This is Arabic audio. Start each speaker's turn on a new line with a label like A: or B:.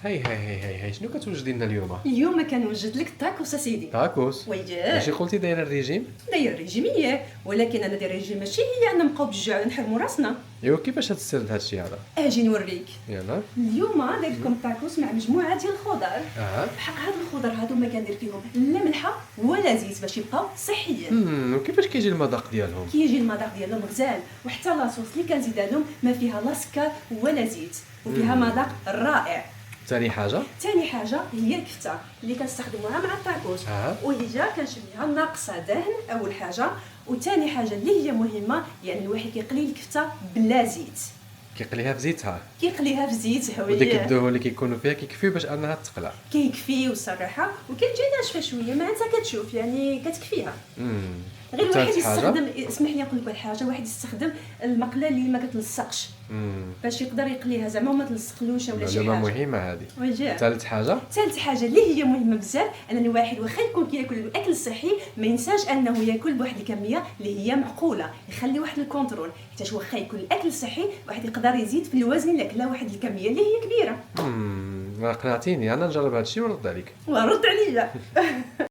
A: هاي شنو كتوجدي لنا اليوم؟
B: اليوم كنوجد لك التاكوس اسيدي.
A: تاكوس؟
B: ويجي
A: ماشي قلتي دايره الريجيم؟
B: داير ريجيميه، ولكن انا داير ريجيم ماشي هي ان نبقاو بالجوع ونحرموا راسنا.
A: ايوا كيفاش هتسرد هادشي هذا؟
B: اجي نوريك.
A: يلا.
B: اليوم داير لكم التاكوس مع مجموعه ديال الخضر. بحق هاد الخضر هادو ما كندير فيهم لا ملحه ولا زيت باش يبقاو صحيين.
A: وكيفاش كيجي المذاق ديالهم؟
B: كيجي المذاق ديالهم غزال، وحتى لاصوص اللي كنزيد لهم ما فيها لا سكر ولا زيت، وفيها مذاق رائع.
A: ثاني حاجه
B: هي الكفته اللي كنستخدموها مع التاكوس. وهي كنشميها ناقصه دهن اول حاجه، وثاني حاجه اللي هي مهمه يعني الواحد كيقلي الكفته بلا زيت،
A: كيقليها في زيتها.
B: كيقليها في زيت.
A: وديك الدهون اللي كيكونوا فيها كيكفيو باش انها تقلع.
B: كيكفي والصراحه، وكتجي ناشفه شويه ما انت كتشوف يعني كتكفيها. غير واحد يستخدم، اسمح لي نقول لك واحد الحاجه، واحد يستخدم المقله اللي ما كتلصقش باش يقدر يقليها زعما وما تلصقلوش ولا شي حاجه.
A: معلومه مهمه هذه. ثالث حاجه اللي هي مهمه بزاف، ان الواحد واخا يكون كياكل الاكل الصحي ما ينساش انه ياكل بواحد الكميه اللي هي معقوله، يخلي واحد الكونترول، حيت واخا ياكل الاكل الصحي واحد يقدر يزيد في الوزن لكن لا واحد الكميه اللي هي كبيره. قنعتيني، انا نجرب هذا الشيء ونرد عليك.
B: ورد عليا.